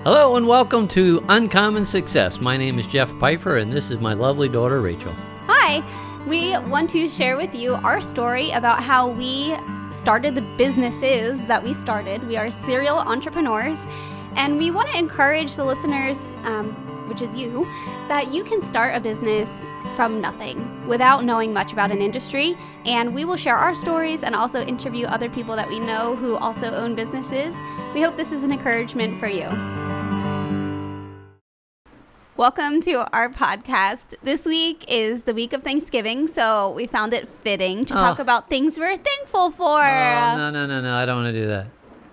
Hello and welcome to Uncommon Success. My name is Jeff Pfeiffer and this is my lovely daughter Rachel. Hi, we want to share with you our story about how we started the businesses that we started. We are serial entrepreneurs and we want to encourage the listeners, which is you, that you can start a business from nothing without knowing much about an industry. And we will share our stories and also interview other people that we know who also own businesses. We hope this is an encouragement for you. Welcome to our podcast. This week is the week of Thanksgiving, so we found it fitting to talk about things we're thankful for. Oh, no. I don't want to do that.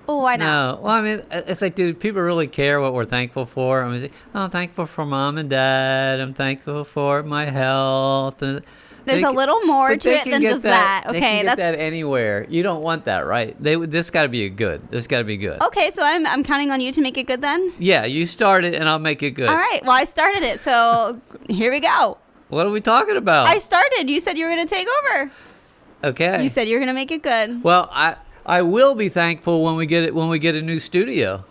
Oh, why not? No. Well, I mean, it's like, dude, people really care what we're thankful for. I mean, I'm thankful for mom and dad. I'm thankful for my health. There's a little more to it than just that. Okay, they can get that anywhere. You don't want that, right? This got to be good. This got to be good. Okay, so I'm counting on you to make it good then? Yeah, you start it and I'll make it good. All right, well, I started it, so here we go. What are we talking about? I started. You said you were going to take over. Okay. You said you were going to make it good. Well, I will be thankful when we get a new studio.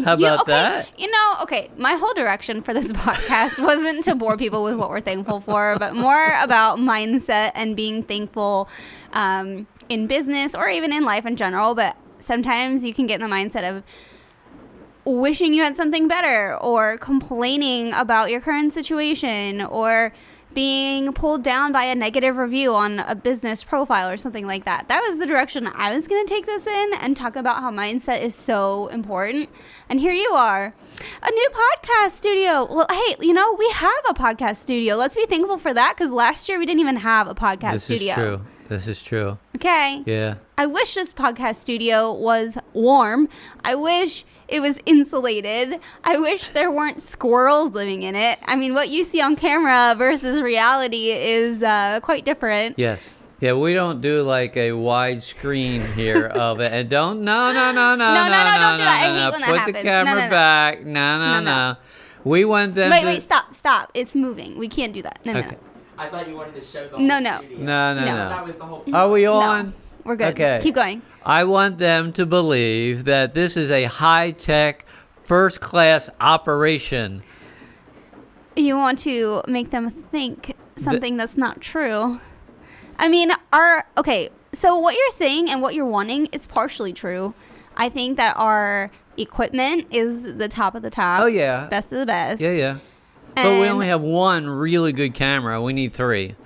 How about that? You know, okay, my whole direction for this podcast wasn't to bore people with what we're thankful for, but more about mindset and being thankful in business or even in life in general. But sometimes you can get in the mindset of wishing you had something better or complaining about your current situation or being pulled down by a negative review on a business profile or something like that. That was the direction I was going to take this in and talk about how mindset is so important. And here you are, a new podcast studio. Well, hey, you know, we have a podcast studio. Let's be thankful for that because last year we didn't even have a podcast studio. This is true. Okay. Yeah. I wish this podcast studio was warm. I wish it was insulated. I wish there weren't squirrels living in it. I mean, what you see on camera versus reality is quite different. Yes. Yeah, we don't do like a wide screen here of it. And don't, no, don't do that. I hate when that happens. Put the camera back. No. We want them Wait, stop. It's moving. We can't do that. No. I thought you wanted to show the No. whole studio. No. That was the whole point. Are we on? No, we're good. Okay. Keep going. I want them to believe that this is a high-tech, first-class operation. You want to make them think something that's not true. I mean, so what you're saying and what you're wanting is partially true. I think that our equipment is the top of the top. Oh, yeah. Best of the best. Yeah. But we only have one really good camera. We need three.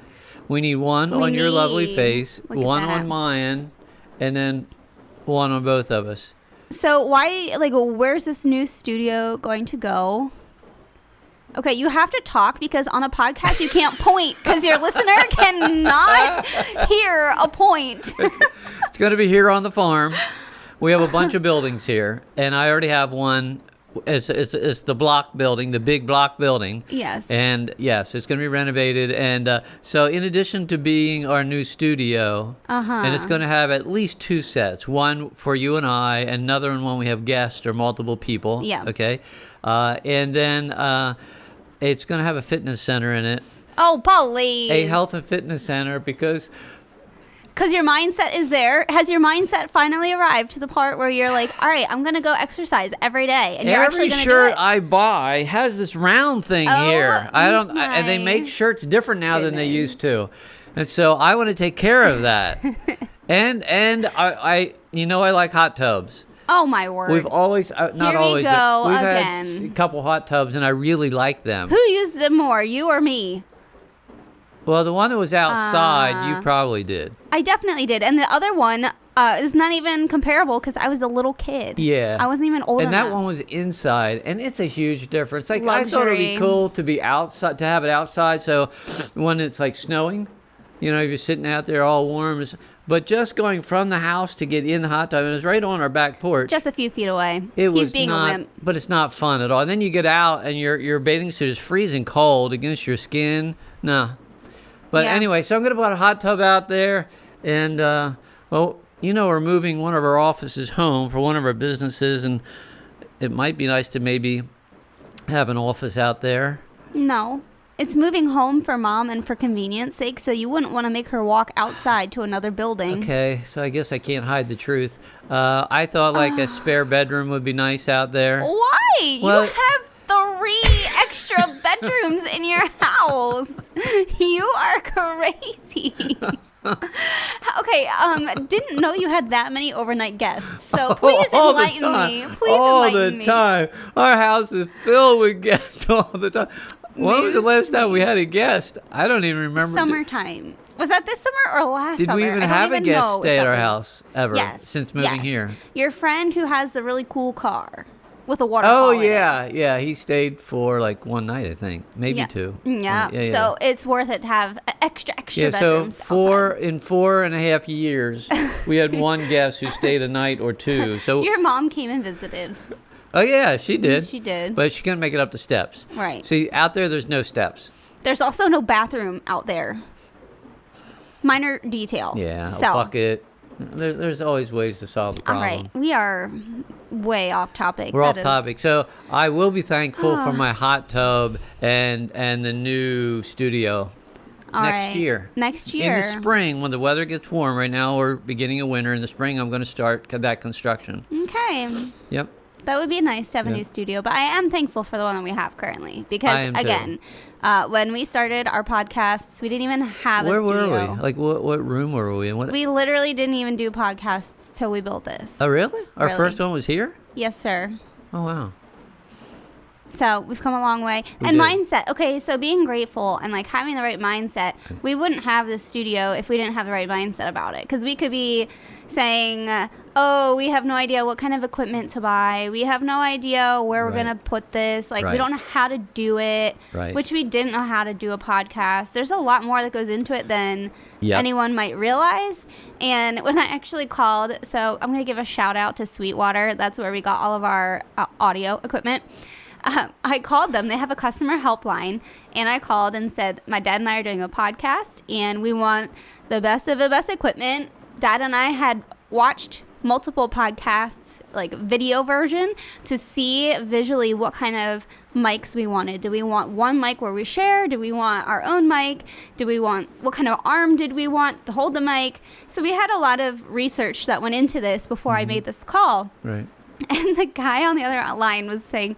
We need one on your lovely face, one on mine, and then one on both of us. So where's this new studio going to go? Okay, you have to talk because on a podcast you can't point because your listener cannot hear a point. It's going to be here on the farm. We have a bunch of buildings here, and I already have one. It's the block building, the big block building. Yes. And yes, it's going to be renovated. And so in addition to being our new studio, and it's going to have at least two sets, one for you and I, another one when we have guests or multiple people. Yeah. Okay. And then it's going to have a fitness center in it. Oh, please. A health and fitness center because your mindset is there. Has your mindset finally arrived to the part where you're like, all right, I'm going to go exercise every day. And you're actually going to do it? Every shirt I buy has this round thing here. And they make shirts different now than they used to. And so I want to take care of that. and I like hot tubs. Oh, my word. We've always, not Here always, we go but we've again. had a couple hot tubs and I really like them. Who used them more, you or me? Well, the one that was outside, you probably did. I definitely did. And the other one is not even comparable because I was a little kid. Yeah. I wasn't even old enough. And that one was inside, and it's a huge difference. Like, Luxury. I thought it would be cool to be outside, to have it outside, so when it's like snowing, you're sitting out there all warm. But just going from the house to get in the hot tub, and it was right on our back porch. Just a few feet away. He's being a wimp. But it's not fun at all. And then you get out, and your bathing suit is freezing cold against your skin. No. But anyway, so I'm going to put a hot tub out there. And, we're moving one of our offices home for one of our businesses. And it might be nice to maybe have an office out there. No. It's moving home for mom and for convenience sake, so you wouldn't want to make her walk outside to another building. Okay, so I guess I can't hide the truth. I thought like a spare bedroom would be nice out there. What? right. Well- you have 3 extra bedrooms in your house. You are crazy. Okay, didn't know you had that many overnight guests. So please All the enlighten time. me. Please all enlighten the me. time. Our house is filled with guests all the time. When was the last News time we me. had a guest? I don't even remember. Summertime. Was that this summer or last Did summer? we even I don't have a even guest know if stay at that our was- house ever Yes. since moving yes. here? Your friend who has the really cool car with a waterfall. Oh in it. yeah. He stayed for like one night, I think, maybe Yeah. 2. Yeah. So it's worth it to have extra Yeah, so bedrooms. outside. in 4.5 years, we had one guest who stayed a night or 2. So Your mom came and visited. oh yeah, she did. She did. But she couldn't make it up the steps. Right. See, out there's no steps. There's also no bathroom out there. Minor detail. Yeah, So, a bucket. There's always ways to solve the all problem. right. We are way off topic. We're That off is- topic. So I will be thankful for my hot tub and the new studio All next right. year. Next year. In the spring, when the weather gets warm, right now we're beginning of winter. In the spring, I'm going to start that construction. Okay. Yep. That would be nice to have a Yeah. new studio, but I am thankful for the one that we have currently I because, am too. again, when we started our podcasts, we didn't even have Where a studio. were we? Like, what room were we in? What? We literally didn't even do podcasts till we built this. Oh, really? Our Really. first one was here? Yes, sir. Oh, wow. So we've come a long way. We And did. mindset. Okay, so being grateful and like having the right mindset. We wouldn't have this studio if we didn't have the right mindset about it. Because we could be saying, oh, we have no idea what kind of equipment to buy. We have no idea where we're Right. going to put this. Like, we Right. don't know how to do it. Right. Which we didn't know how to do a podcast. There's a lot more that goes into it than Yep. anyone might realize. And when I actually called, so I'm going to give a shout out to Sweetwater. That's where we got all of our audio equipment. I called them. They have a customer helpline. And I called and said, my dad and I are doing a podcast and we want the best of the best equipment. Dad and I had watched multiple podcasts, like video version, to see visually what kind of mics we wanted. Do we want one mic where we share? Do we want our own mic? Do we want, what kind of arm did we want to hold the mic? So we had a lot of research that went into this before I made this call. Right. And the guy on the other line was saying,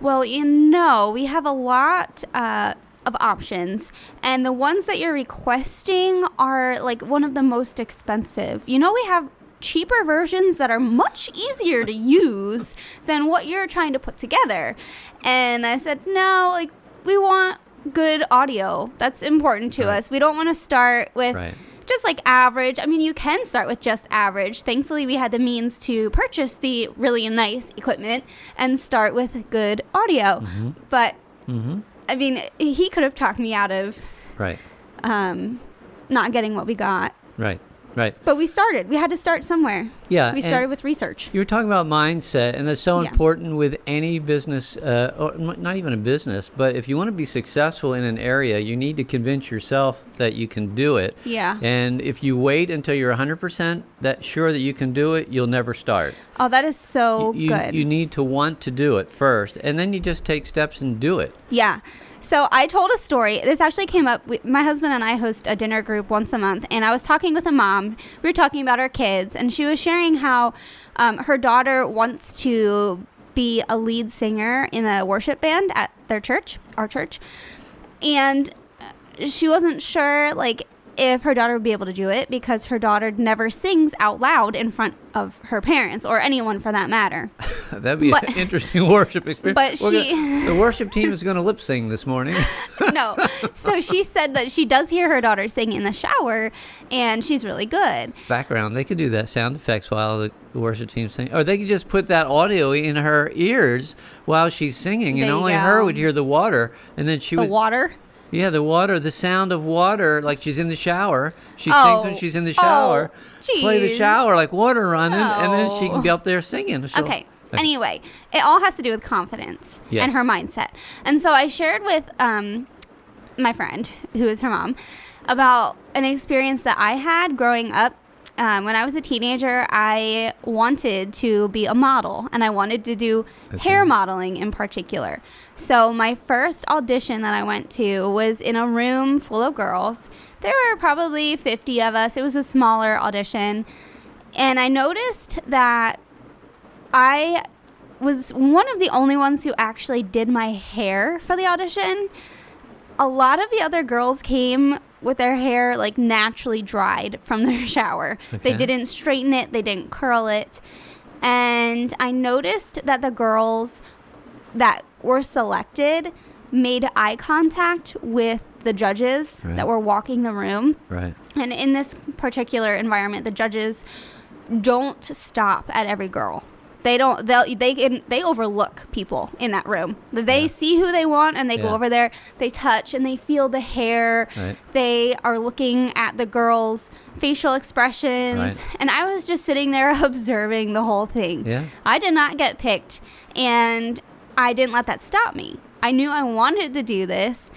well, you know, we have a lot of options, and the ones that you're requesting are like one of the most expensive. You know, we have cheaper versions that are much easier to use than what you're trying to put together. And I said, no, like, we want good audio. That's important to Right. us. We don't want to start with Right. just like average. I mean, you can start with just average. Thankfully, we had the means to purchase the really nice equipment and start with good audio. Mm-hmm. But Mm-hmm. I mean, he could have talked me out of Right. not getting what we got. Right. Right. But we started. We had to start somewhere. Yeah. We and- started with research. You were talking about mindset, and that's so Yeah. important with any business, or not even a business, but if you want to be successful in an area, you need to convince yourself that you can do it. Yeah. And if you wait until you're 100% sure that you can do it, you'll never start. Oh, that is so good. You need to want to do it first, and then you just take steps and do it. Yeah. So I told a story. This actually came up. My husband and I host a dinner group once a month, and I was talking with a mom. We were talking about our kids, and she was sharing how her daughter wants to be a lead singer in a worship band at their church, our church, and she wasn't sure, like, if her daughter would be able to do it because her daughter never sings out loud in front of her parents or anyone for that matter. That'd be But- an interesting worship experience. but The worship team is going to lip sing this morning. No. So she said that she does hear her daughter sing in the shower and she's really good. Background, they could do that sound effects while the worship team sing, or they could just put that audio in her ears while she's singing, and There you only go. her would hear the water, and then she The would, water. yeah, the water, the sound of water, like she's in the shower. She Oh. sings when she's in the shower. Oh, Play the geez. shower like water running, and then she Oh. can be up there singing. She'll- Okay. Anyway, it all has to do with confidence Yes. and her mindset. And so I shared with my friend, who is her mom, about an experience that I had growing up. When I was a teenager, I wanted to be a model, and I wanted to do hair modeling in particular. So my first audition that I went to was in a room full of girls. There were probably 50 of us. It was a smaller audition. And I noticed that I was one of the only ones who actually did my hair for the audition. A lot of the other girls came with their hair like naturally dried from their shower. Okay. They didn't straighten it, they didn't curl it. And I noticed that the girls that were selected made eye contact with the judges Right. that were walking the room. Right. And in this particular environment, the judges don't stop at every girl. They don't. They overlook people in that room. They Yeah. see who they want, and they go Yeah. over there. They touch and they feel the hair. Right. They are looking at the girls' facial expressions, Right. and I was just sitting there observing the whole thing. Yeah. I did not get picked, and I didn't let that stop me. I knew I wanted to do this.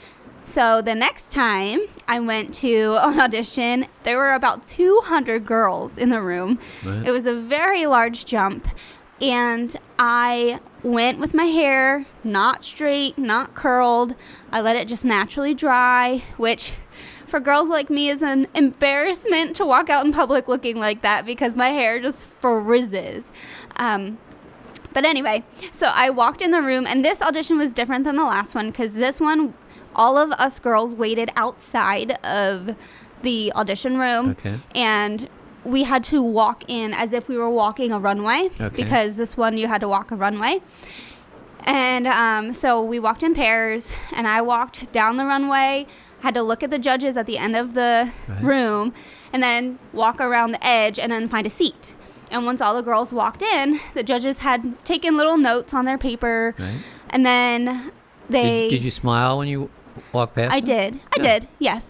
So the next time I went to an audition, there were about 200 girls in the room. Right. It was a very large jump. And I went with my hair not straight, not curled. I let it just naturally dry, which for girls like me is an embarrassment to walk out in public looking like that because my hair just frizzes. But anyway, so I walked in the room, and this audition was different than the last one because this one, all of us girls waited outside of the audition room. Okay. And we had to walk in as if we were walking a runway Okay. because this one you had to walk a runway. And so we walked in pairs, and I walked down the runway, had to look at the judges at the end of the Right. room, and then walk around the edge and then find a seat. And once all the girls walked in, the judges had taken little notes on their paper, Right. and then they... Did you smile when you walked past? I them? did, yes.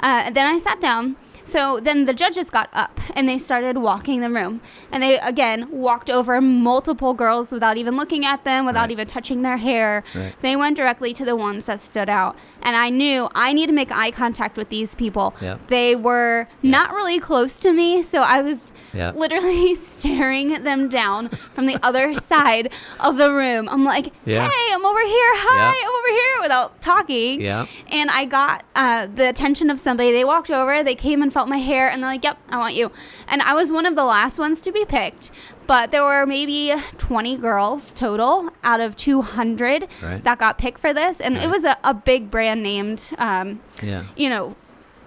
Then I sat down. So then the judges got up and they started walking the room. And they, again, walked over multiple girls without even looking at them, without Right. even touching their hair. Right. They went directly to the ones that stood out. And I knew I need to make eye contact with these people. Yep. They were not really close to me, so I was Yep. literally staring them down from the other side of the room. I'm like, Yeah. hey, I'm over here. Hi, Yep. I'm over here, without talking. Yep. And I got the attention of somebody. They walked over, they came and felt my hair, and they're like, yep, I want you. And I was one of the last ones to be picked, but there were maybe 20 girls total out of 200 Right. that got picked for this. And Right. it was a big brand named, Yeah.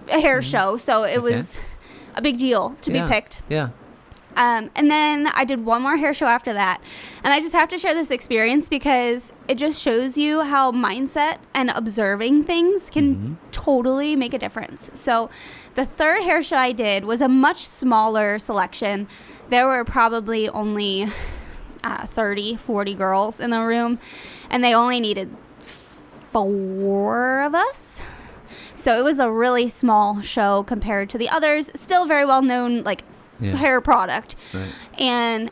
a hair show. So it Okay. was a big deal to Yeah. be picked. Yeah. And then I did one more hair show after that. And I just have to share this experience because it just shows you how mindset and observing things can totally make a difference. So the third hair show I did was a much smaller selection. There were probably only 30, 40 girls in the room, and they only needed 4 of us. So it was a really small show compared to the others. Still very well known, like, Yeah. hair product. Right. And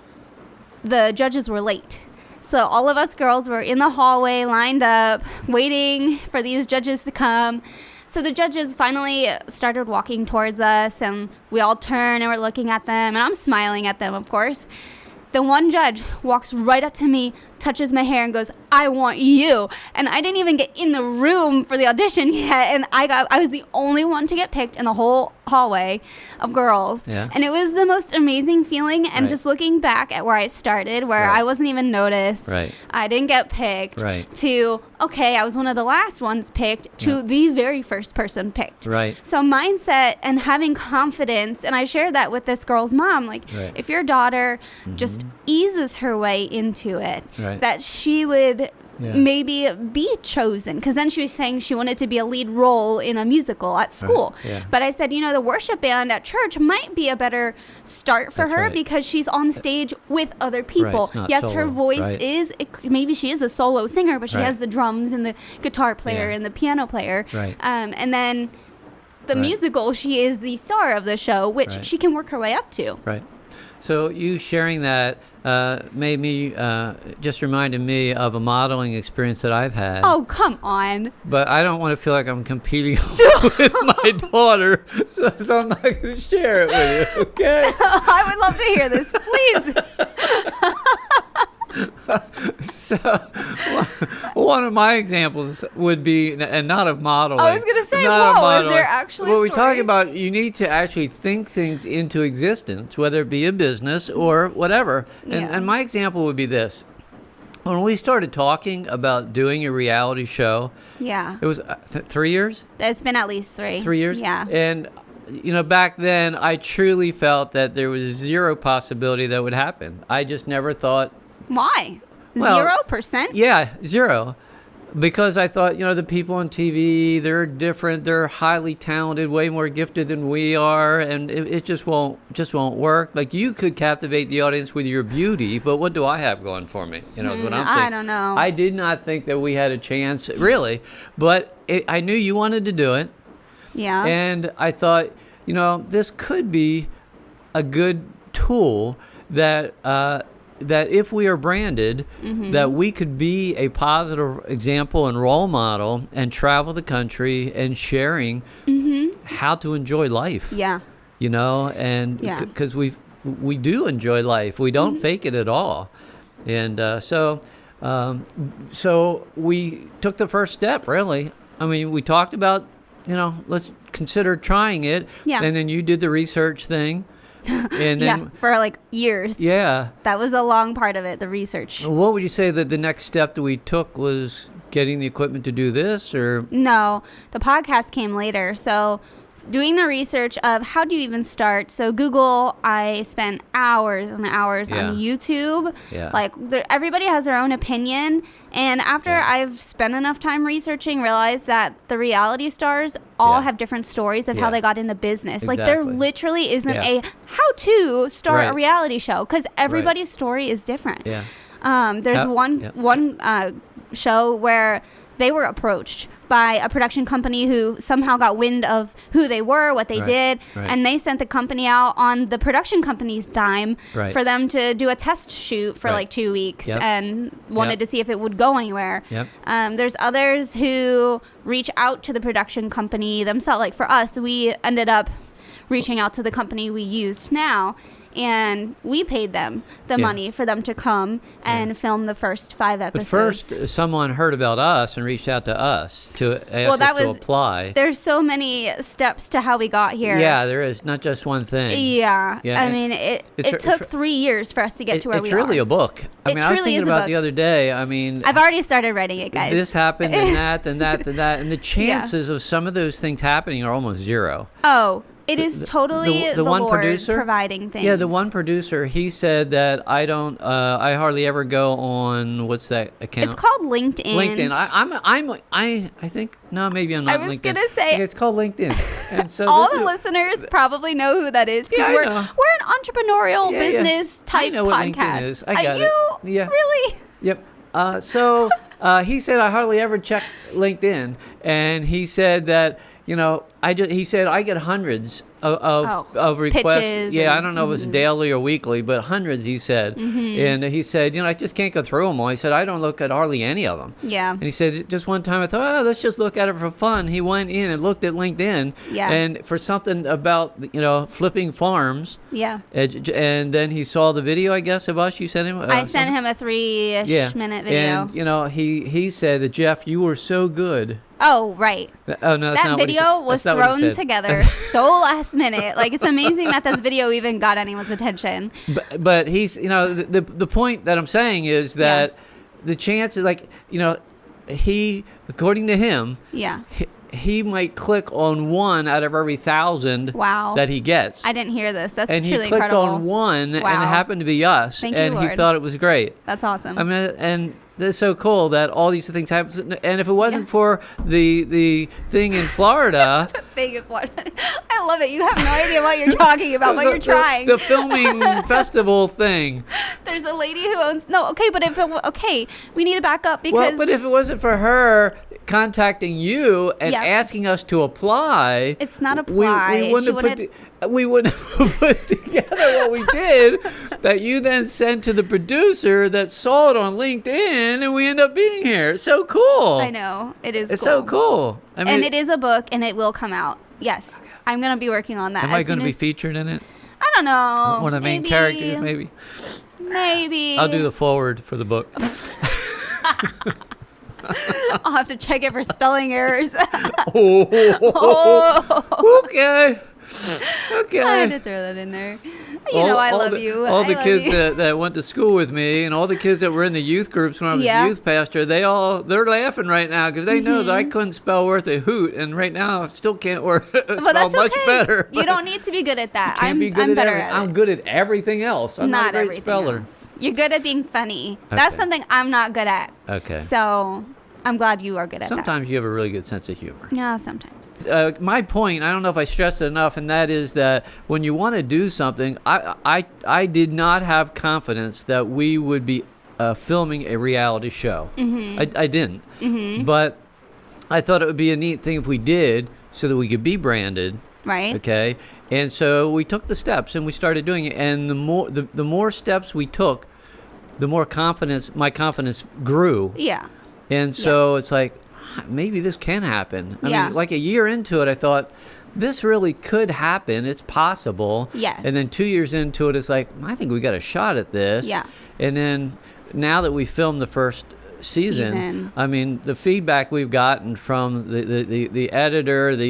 the judges were late. So all of us girls were in the hallway lined up waiting for these judges to come. So the judges finally started walking towards us, and we all turned and we're looking at them, and I'm smiling at them, of course. The one judge walks right up to me, touches my hair, and goes, I want you. And I didn't even get in the room for the audition yet, and I was the only one to get picked in the whole hallway of girls. Yeah. And it was the most amazing feeling. And Right. just looking back at where I started, where Right. I wasn't even noticed, Right. I didn't get picked, Right. to, okay, I was one of the last ones picked, to Yeah. the very first person picked. Right. So mindset and having confidence, and I shared that with this girl's mom, like, Right. if your daughter just eases her way into it, Right. that she would Yeah. maybe be chosen. Because then she was saying she wanted to be a lead role in a musical at school. Yeah. But I said, the worship band at church might be a better start for That's her right. because she's on stage with other people. it's not Yes, her solo, voice right. is, maybe she is a solo singer, but she Right. has the drums and the guitar player Yeah. and the piano player. Right. And then the Right. musical, she is the star of the show, which Right. she can work her way up to. Right. So you sharing that made me just reminded me of a modeling experience that I've had. Oh, come on. But I don't want to feel like I'm competing with my daughter, so I'm not going to share it with you. Okay. I would love to hear this. Please. So one of my examples would be, and not of modeling. I was gonna say, not of whoa, is there modeling. actually a What we talk story? about, you need to actually think things into existence, whether it be a business or whatever. Yeah. And my example would be this. when we started talking about doing a reality show, Yeah. it was 3 years. It's been at least 3. 3 years. Yeah. And back then, I truly felt that there was zero possibility that would happen. I just never thought. Why? Well, 0%? Yeah, zero. Because I thought, the people on TV, they're different. They're highly talented, way more gifted than we are, and it just won't work. Like, you could captivate the audience with your beauty, but what do I have going for me? Is what I'm thinking. I don't know. I did not think that we had a chance, really, but I knew you wanted to do it, Yeah. and I thought, this could be a good tool that if we are branded, that we could be a positive example and role model and travel the country and sharing how to enjoy life. Yeah. And Yeah. because we do enjoy life. We don't fake it at all. And so we took the first step, really. I mean, we talked about, let's consider trying it. Yeah. And then you did the research thing. And Yeah. then, For like years. yeah. That was a long part of it, the research. What would you say that the next step that we took was getting the equipment to do this, or? No, the podcast came later. So doing the research of how do you even start. So Google, I spent hours and hours Yeah. on YouTube. Yeah. Like everybody has their own opinion. And after Yeah. I've spent enough time researching, realized that the reality stars all Yeah. have different stories of Yeah. how they got in the business. Like there Exactly. literally isn't Yeah. a how to start a Right. reality show because everybody's story is different. Yeah. There's How- one yep. show where they were approached by a production company who somehow got wind of who they were, what they Right, did, right. and they sent the company out on the production company's dime Right. for them to do a test shoot for Right. like 2 weeks Yep. and wanted Yep. to see if it would go anywhere. Yep. There's others who reach out to the production company themselves. Like for us, we ended up reaching out to the company we used now, and we paid them the Yeah. money for them to come and film the first 5 But episodes. first, someone heard about us and reached out to us to ask Well, us that to was- apply. There's so many steps to how we got here. Yeah, there is not just one thing. Yeah. Yeah, I and mean, it it's- took 3 years for us to get to where we It's really are. a book. I It mean, I was truly thinking is a about book. the other day. I mean, I've already started writing it, guys. this happened and that and that and that, and the chances of some of those things happening are almost zero. Oh, it is totally the one Lord producer providing things. Yeah, the one producer, he said that I hardly ever go on, what's that account? It's called LinkedIn. LinkedIn. I think no, maybe I'm not I was LinkedIn. gonna say- Yeah, it's called LinkedIn. And so All this the is- listeners probably know who that is because Yeah, I we're know. an entrepreneurial Yeah, yeah. business I type know what LinkedIn podcast. is. I got it. You Yeah. really? Yep. So he said I hardly ever check LinkedIn, and he said that he said I get hundreds of requests. pitches Yeah, I and- don't know if it's daily or weekly, but hundreds. He said, and he said, I just can't go through them all. He said I don't look at hardly any of them. Yeah. And he said just one time I thought, let's just look at it for fun. He went in and looked at LinkedIn, Yeah. and for something about flipping farms. Yeah. And then he saw the video, I guess, of us. You sent him. I sent him a 3-ish minute video. And he said that, Jeff, you were so good. Oh, right. Oh no, that's That not what he video said. was That's not what he thrown said. together so last minute. Like, it's amazing that this video even got anyone's attention. But he's the point that I'm saying is that the chances, he, according to him, Yeah. he might click on one out of every 1,000 Wow. that he gets. I didn't hear this. That's And he truly clicked incredible. on one, and it Wow. happened to be us. Thank you, and he Lord. thought it was great. That's awesome. I mean, and it's so cool that all these things happen. And if it wasn't for the thing in Florida, Thank you, Florida. I love it. You have no idea what you're talking about, but you're trying. the filming festival thing. There's a lady who owns. No, okay, but we need to back up because. Well, but if it wasn't for her contacting you and Yeah. asking us to apply, It's not apply. We She wouldn't have wanted- we wouldn't have put together what we did that you then sent to the producer that saw it on LinkedIn, and we end up being here. It's so cool. I know it is. It's cool. so cool. I mean, And it is a book, and it will come out. Yes, I'm gonna be working on that. am I as going soon to be as- featured in it? I don't know. One of the main characters, maybe. Maybe. I'll do the forward for the book. I'll have to check it for spelling errors. Oh, okay. Okay. I had to throw that in there. You know I love you. All I the love kids you. that went to school with me, and all the kids that were in the youth groups when I was Yeah. a youth pastor, they're laughing right now because they know that I Mm-hmm. couldn't spell worth a hoot, and right now I still can't spell But that's much okay. better. You don't need to be good at that. Can't be good I'm at better everything. at I'm it. good at everything else. I'm not a great everything speller. else. You're good at being funny. That's Okay. something I'm not good at. Okay. So I'm glad you are good at Sometimes you have a really good sense of humor. that. Yeah, sometimes. My point, I don't know if I stressed it enough, and that is that when you want to do something, I did not have confidence that we would be filming a reality show. Mm-hmm. I didn't. But I thought it would be a neat thing if we did so that we could be branded. Right? Okay. And so we took the steps and we started doing it. And the more steps we took, the more my confidence grew. Yeah. And so it's like, maybe this can happen. I Yeah. mean, like a year into it, I thought, this really could happen. It's possible. Yes. And then 2 years into it, it's like, I think we got a shot at this. Yeah. And then now that we filmed the first season, I mean, the feedback we've gotten from the editor, the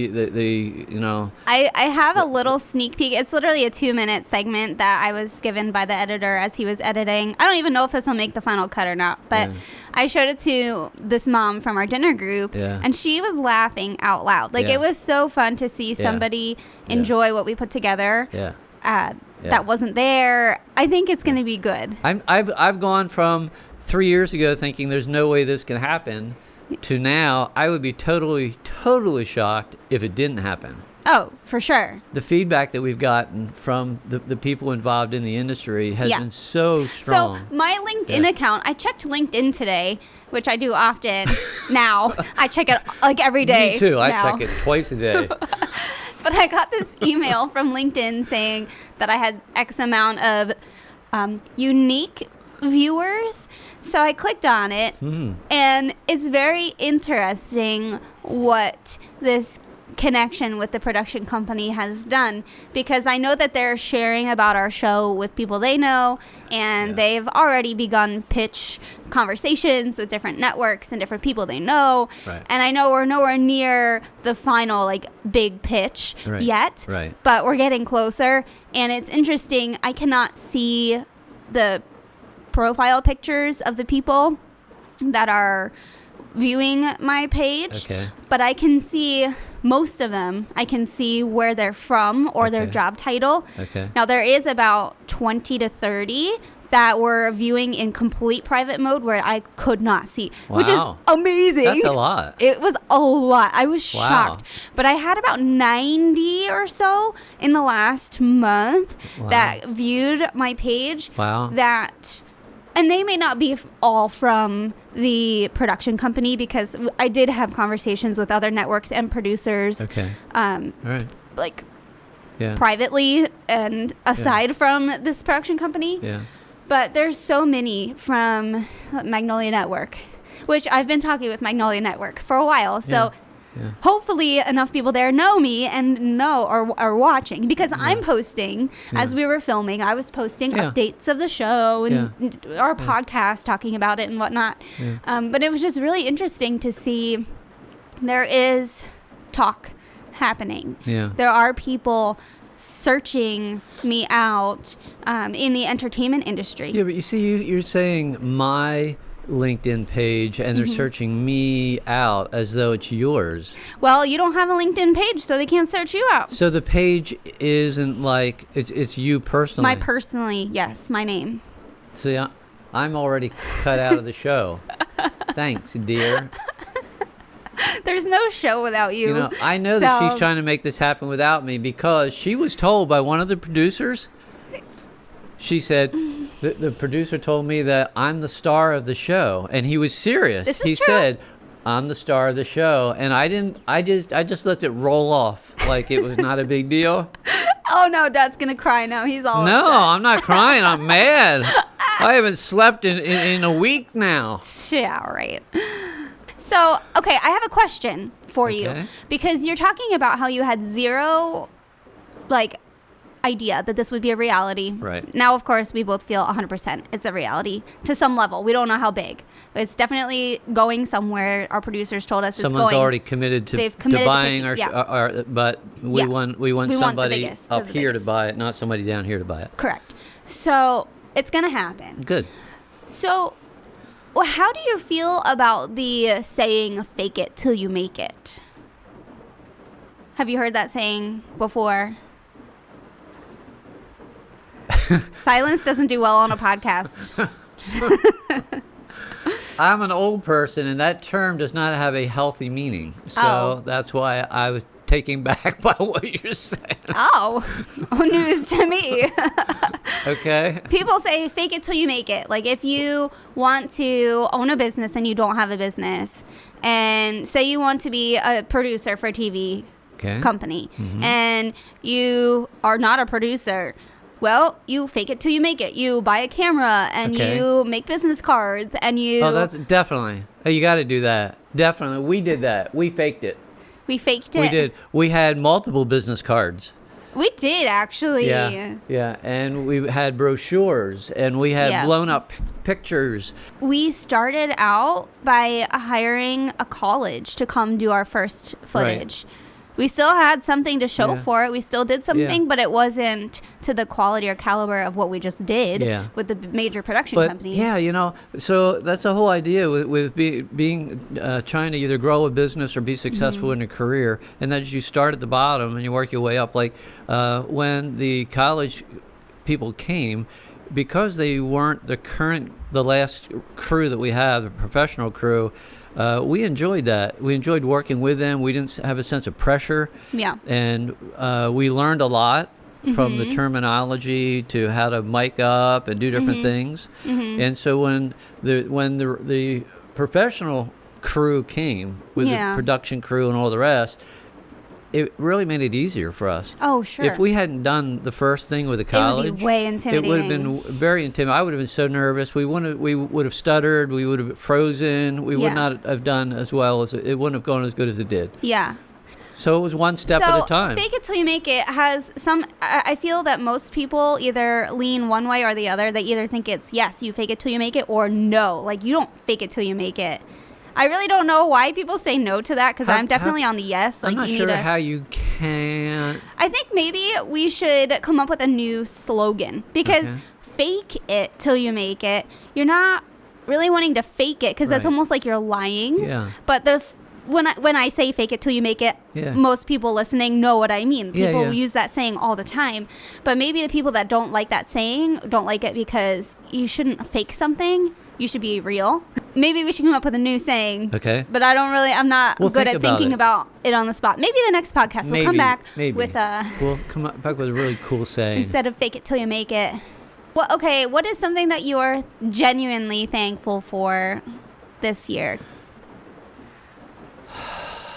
you know. I have a little sneak peek. It's literally a 2-minute segment that I was given by the editor as he was editing. I don't even know if this will make the final cut or not, but Yeah. I showed it to this mom from our dinner group, Yeah. and she was laughing out loud. Like, Yeah. it was so fun to see somebody enjoy what we put together. Yeah. Yeah. That wasn't there. I think it's going to be good. I've gone from 3 years ago thinking there's no way this can happen to now I would be totally shocked if it didn't happen. Oh, for sure. The feedback that we've gotten from the people involved in the industry has Yeah. been so strong. So my LinkedIn Yeah. account, I checked LinkedIn today, which I do often now. I check it like every day. Me too. I now. check it twice a day. But I got this email from LinkedIn saying that I had X amount of unique viewers. So I clicked on it, and it's very interesting what this connection with the production company has done, because I know that they're sharing about our show with people they know, and they've already begun pitch conversations with different networks and different people they know. Right. And I know we're nowhere near the final like big pitch Right. yet, Right. but we're getting closer. And it's interesting. I cannot see the profile pictures of the people that are viewing my page, Okay. but I can see most of them. I can see where they're from or their Okay. job title. Okay. Now there is about 20 to 30 that were viewing in complete private mode where I could not see, which is Wow. amazing. That's a lot. It was a lot. I was Wow. shocked. But I had about 90 or so in the last month Wow. that viewed my page. Wow. And they may not be all from the production company, because I did have conversations with other networks and producers, Okay. All right. like Yeah. privately and aside from this production company. Yeah. But there's so many from Magnolia Network, which I've been talking with Magnolia Network for a while. So Yeah. hopefully enough people there know me and know or are watching, because I'm posting as we were filming. I was posting Yeah. updates of the show and our podcast, talking about it and whatnot. But it was just really interesting to see there is talk happening. Yeah. There are people searching me out in the entertainment industry. Yeah, but you see, you're saying my LinkedIn page, and they're Mm-hmm. searching me out as though it's yours. Well, you don't have a LinkedIn page, so they can't search you out. So the page isn't like it's you personally. Yes, my name. See, I'm already cut out of the show. Thanks, dear. There's no show without you. You know, I know that So- she's trying to make this happen without me, because she was told by one of the producers. She said, the producer told me that I'm the star of the show, and he was serious. This is He true. said, I'm the star of the show, and I just let it roll off like it was not a big deal. Oh no, Dad's gonna cry now. He's all No, upset. I'm not crying. I'm mad. I haven't slept in a week now. Yeah, right. So, okay, I have a question for you, Okay. because you're talking about how you had zero, like, idea that this would be a reality. Right. Now, of course, we both feel 100% it's a reality to some level. We don't know how big. But it's definitely going somewhere. Our producers told us Someone's it's going. already committed to, They've committed to buying pick- our, but we Yeah. want We want the somebody biggest to up the here to biggest. buy it, not somebody down here to buy it. Correct. So it's going to happen. Good. So how do you feel about the saying, fake it till you make it? Have you heard that saying before? Silence doesn't do well on a podcast. I'm an old person, and that term does not have a healthy meaning. So Oh. that's why I was taken back by what you're saying. Oh, news to me. Okay. People say fake it till you make it. Like if you want to own a business and you don't have a business, and say you want to be a producer for a TV Okay. company, and you are not a producer, well, you fake it till you make it. You buy a camera and Okay. you make business cards and you. Oh, that's definitely. Hey, you got to do that. Definitely. We did that. We faked it. We faked it. We did. We had multiple business cards. We did actually. Yeah. Yeah. And we had brochures, and we had Yeah. blown up pictures. We started out by hiring a college to come do our first footage. We still had something to show Yeah. for it. We still did something, Yeah. but it wasn't to the quality or caliber of what we just did Yeah. with the major production But company. yeah, so that's the whole idea with being trying to either grow a business or be successful in a career, and that is you start at the bottom and you work your way up. Like when the college people came, because they weren't the last crew that we have, the professional crew. We enjoyed that. We enjoyed working with them. We didn't have a sense of pressure. Yeah. And we learned a lot from the terminology to how to mic up and do different things. And so when the professional crew came with Yeah. the production crew and all the rest, it really made it easier for us. Oh, sure. If we hadn't done the first thing with the it would college, be way it intimidating. would have been very intimidating. I would have been so nervous. We would have stuttered. We would have frozen. We Yeah. would not have done as well as it wouldn't have gone as good as it did. Yeah. So it was one step at a time. Fake it till you make it has some. I feel that most people either lean one way or the other. They either think it's yes, you fake it till you make it, or no, like you don't fake it till you make it. I really don't know why people say no to that because How- I'm definitely on the yes. Like I'm not you sure need to. how you can. I think maybe we should come up with a new slogan because Okay. fake it till you make it. You're not really wanting to fake it because that's Right. almost like you're lying. Yeah. But when I say fake it till you make it, Yeah. most people listening know what I mean. Yeah, People yeah. use that saying all the time. But maybe the people that don't like that saying don't like it because you shouldn't fake something. You should be real. Maybe we should come up with a new saying. Okay. But I'm not We'll good think at about thinking it. about it on the spot. Maybe the next podcast we'll come back with We'll come back with a really cool saying. instead of fake it till you make it. Well, okay, what is something that you are genuinely thankful for this year?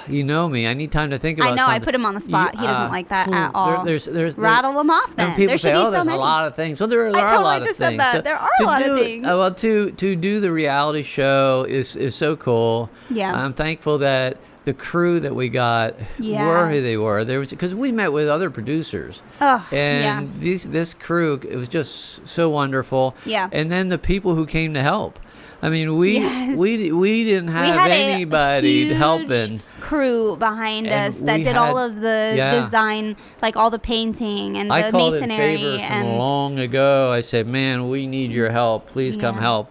You know me. I need time to think about I know, I something. put him on the spot. He doesn't like that at all. There's Rattle them off then. And people There say, should be "Oh, so there's many. a lot of things." Well, there are a totally lot of just said things. that. There are a to lot of do- things. Well, to do the reality show is so cool. Yeah. I'm thankful that the crew that we got were who they were. There was because we met with other producers. Ugh, And this crew, it was just so wonderful. Yeah. And then the people who came to help. I mean, we Yes. we didn't We have had anybody a helping. huge crew behind And us that we did all had- of the yeah. design, like all the painting and I the called it masonry favor from and long ago. I said, "Man, we need your help. Please come Yeah. help."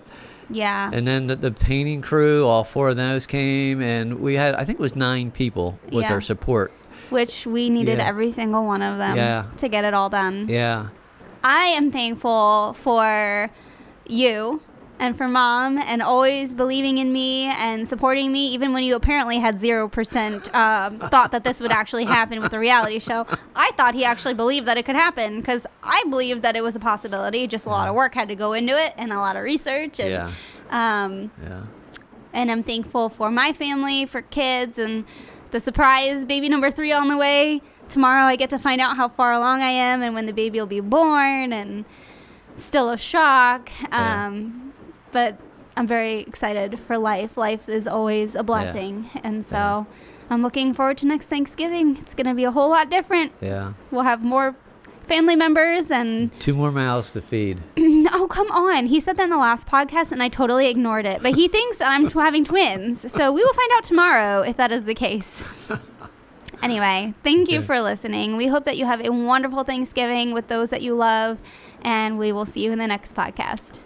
yeah. And then the painting crew, all four of those came, and we had, I think it was 9 people was Yeah. our support. Which we needed Yeah. every single one of them Yeah. to get it all done. Yeah. I am thankful for you and for Mom and always believing in me and supporting me even when you apparently had 0% thought that this would actually happen with the reality show. I thought he actually believed that it could happen because I believed that it was a possibility. Just a lot of work had to go into it and a lot of research. And, Yeah. Yeah. and I'm thankful for my family, for kids, and the surprise baby number 3 on the way. Tomorrow I get to find out how far along I am and when the baby will be born, and still a shock. But I'm very excited for life. Life is always a blessing. And so I'm looking forward to next Thanksgiving. It's going to be a whole lot different. Yeah. We'll have more family members and 2 more mouths to feed. oh, come on. He said that in the last podcast and I totally ignored it. But he thinks I'm having twins. So we will find out tomorrow if that is the case. Anyway, thank you for listening. We hope that you have a wonderful Thanksgiving with those that you love, and we will see you in the next podcast.